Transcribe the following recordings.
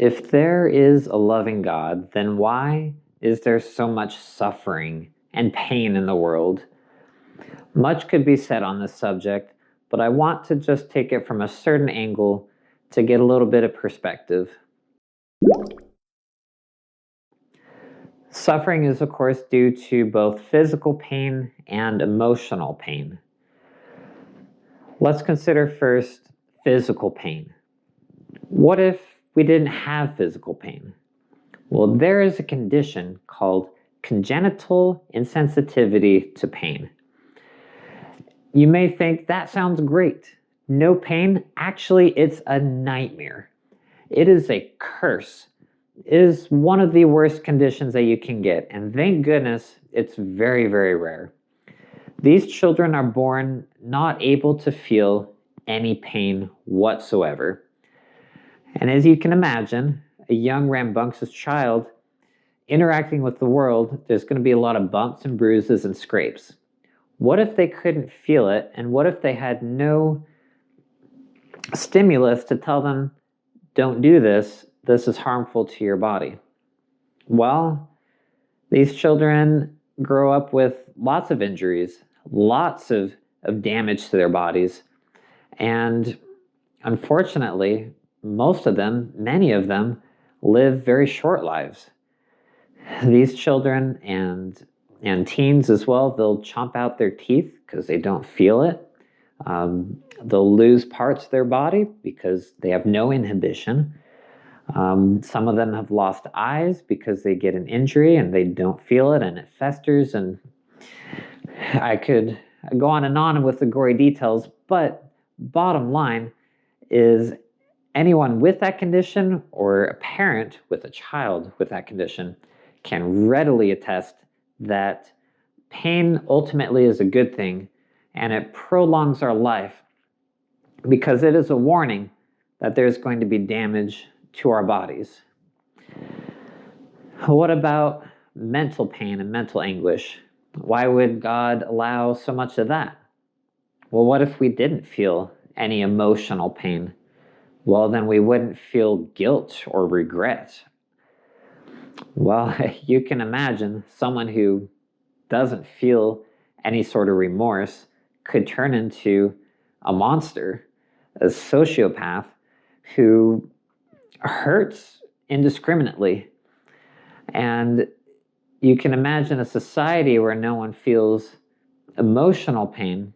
If there is a loving God, then why is there so much suffering and pain in the world? Much could be said on this subject, but I want to just take it from a certain angle to get a little bit of perspective. Suffering is, of course, due to both physical pain and emotional pain. Let's consider first physical pain. What if we didn't have physical pain? Well, there is a condition called congenital insensitivity to pain. You may think that sounds great. No pain? Actually, it's a nightmare. It is a curse. It is one of the worst conditions that you can get, and thank goodness it's very, very rare. These children are born not able to feel any pain whatsoever. And as you can imagine, a young rambunctious child interacting with the world, there's going to be a lot of bumps and bruises and scrapes. What if they couldn't feel it, and what if they had no stimulus to tell them, don't do this, this is harmful to your body? Well, these children grow up with lots of injuries, lots of damage to their bodies, and unfortunately, most of them, many of them, live very short lives. These children and teens as well, they'll chomp out their teeth because they don't feel it. They'll lose parts of their body because they have no inhibition. Some of them have lost eyes because they get an injury and they don't feel it and it festers. And I could go on and on with the gory details, but bottom line is anyone with that condition or a parent with a child with that condition can readily attest that pain ultimately is a good thing, and it prolongs our life because it is a warning that there's going to be damage to our bodies. What about mental pain and mental anguish? Why would God allow so much of that? Well, what if we didn't feel any emotional pain? Well, then we wouldn't feel guilt or regret. Well, you can imagine someone who doesn't feel any sort of remorse could turn into a monster, a sociopath who hurts indiscriminately. And you can imagine a society where no one feels emotional pain.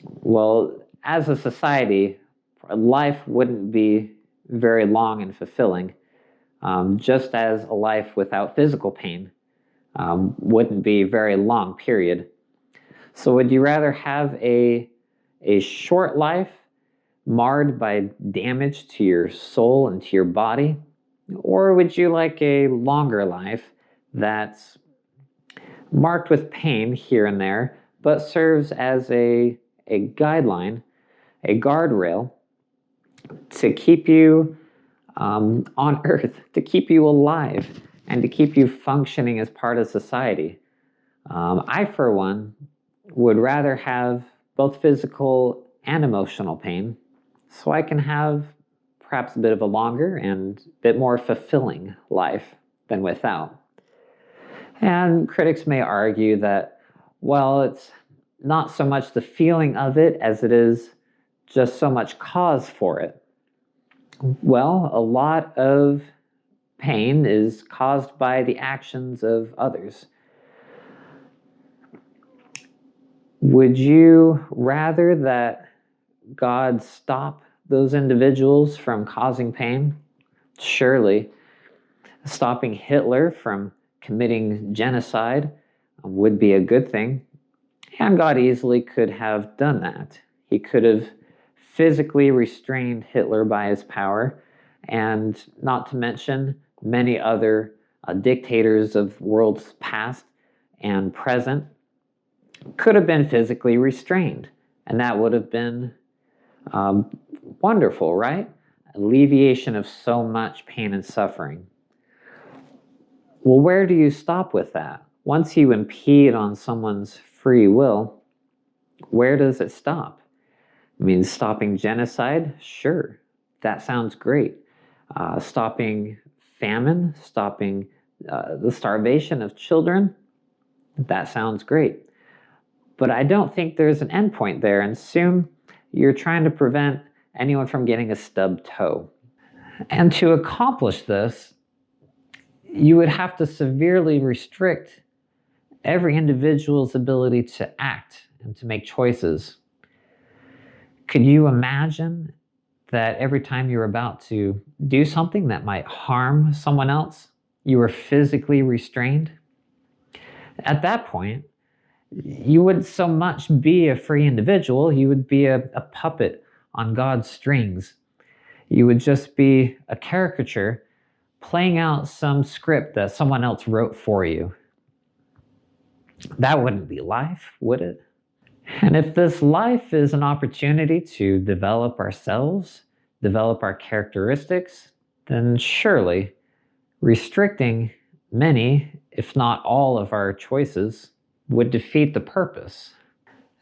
Well, as a society, life wouldn't be very long and fulfilling, just as a life without physical pain wouldn't be a very long period. So would you rather have a short life marred by damage to your soul and to your body? Or would you like a longer life that's marked with pain here and there, but serves as a guideline, a guardrail to keep you on earth, to keep you alive, and to keep you functioning as part of society? I, for one, would rather have both physical and emotional pain so I can have perhaps a bit of a longer and a bit more fulfilling life than without. And critics may argue that, well, it's not so much the feeling of it as it is just so much cause for it. Well, a lot of pain is caused by the actions of others. Would you rather that God stop those individuals from causing pain? Surely, stopping Hitler from committing genocide would be a good thing. And God easily could have done that. He could have physically restrained Hitler by his power, and not to mention many other dictators of worlds past and present could have been physically restrained. And that would have been wonderful, right? Alleviation of so much pain and suffering. Well, where do you stop with that? Once you impede on someone's free will, where does it stop? I mean, stopping genocide? Sure, that sounds great. stopping famine, stopping the starvation of children. That sounds great. But I don't think there's an endpoint there, and soon you're trying to prevent anyone from getting a stubbed toe. And to accomplish this, you would have to severely restrict every individual's ability to act and to make choices. Could you imagine that every time you're about to do something that might harm someone else, you were physically restrained? At that point, you wouldn't so much be a free individual, you would be a puppet on God's strings. You would just be a caricature playing out some script that someone else wrote for you. That wouldn't be life, would it? And if this life is an opportunity to develop ourselves, develop our characteristics, then surely restricting many, if not all, of our choices would defeat the purpose.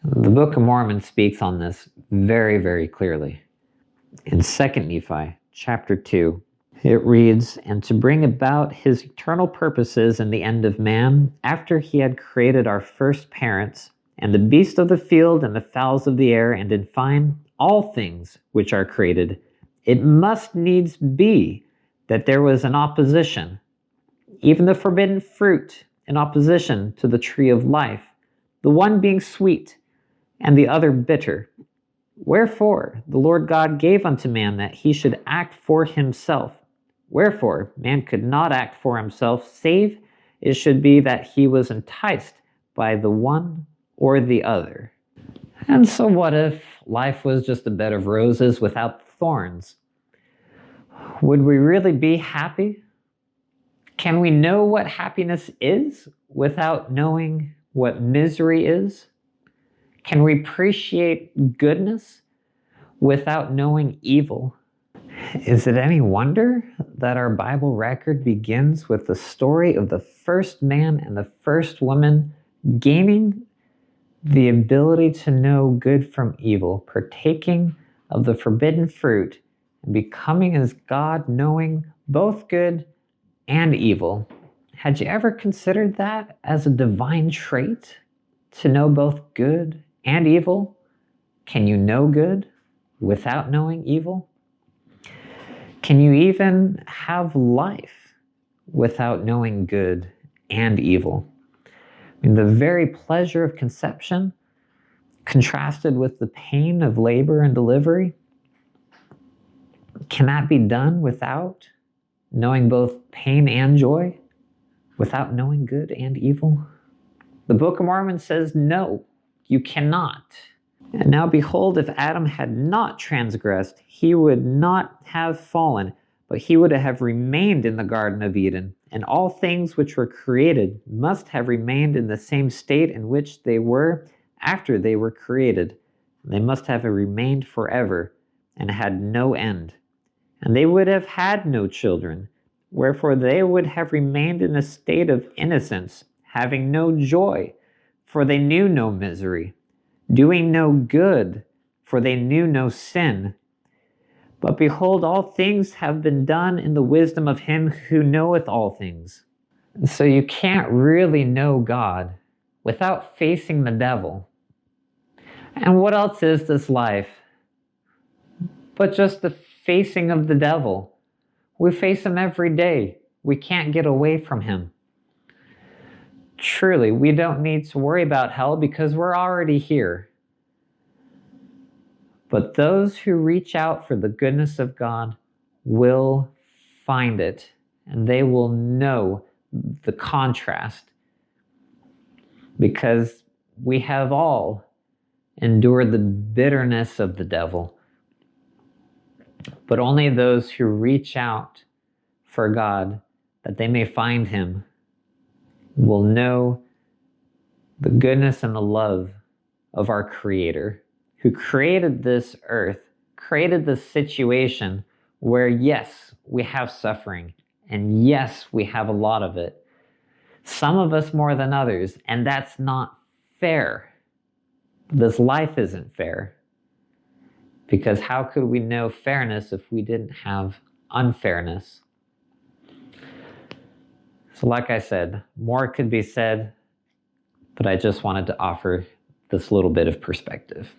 The Book of Mormon speaks on this very, very clearly. In 2 Nephi, chapter 2, it reads, "And to bring about his eternal purposes in the end of man, after he had created our first parents, and the beasts of the field and the fowls of the air, and in fine, all things which are created, it must needs be that there was an opposition, even the forbidden fruit in opposition to the tree of life, the one being sweet, and the other bitter. Wherefore the Lord God gave unto man that he should act for himself. Wherefore man could not act for himself, save it should be that he was enticed by the one or the other." And so what if life was just a bed of roses without thorns? Would we really be happy? Can we know what happiness is without knowing what misery is? Can we appreciate goodness without knowing evil? Is it any wonder that our Bible record begins with the story of the first man and the first woman gaining the ability to know good from evil, partaking of the forbidden fruit, and becoming as God, knowing both good and evil? Had you ever considered that as a divine trait, to know both good and evil? Can you know good without knowing evil? Can you even have life without knowing good and evil? I mean, the very pleasure of conception contrasted with the pain of labor and delivery, can that be done without knowing both pain and joy, without knowing good and evil? The Book of Mormon says, no, you cannot. And now behold, if Adam had not transgressed, he would not have fallen, but he would have remained in the Garden of Eden, and all things which were created must have remained in the same state in which they were after they were created. They must have remained forever, and had no end. And they would have had no children, wherefore they would have remained in a state of innocence, having no joy, for they knew no misery, doing no good, for they knew no sin. But behold, all things have been done in the wisdom of him who knoweth all things. So you can't really know God without facing the devil. And what else is this life but just the facing of the devil? We face him every day. We can't get away from him. Truly, we don't need to worry about hell because we're already here. But those who reach out for the goodness of God will find it, and they will know the contrast, because we have all endured the bitterness of the devil. But only those who reach out for God, that they may find him, will know the goodness and the love of our Creator, who created this earth, created this situation where, yes, we have suffering, and yes, we have a lot of it. Some of us more than others, and that's not fair. This life isn't fair. Because how could we know fairness if we didn't have unfairness. So like I said, more could be said, but I just wanted to offer this little bit of perspective.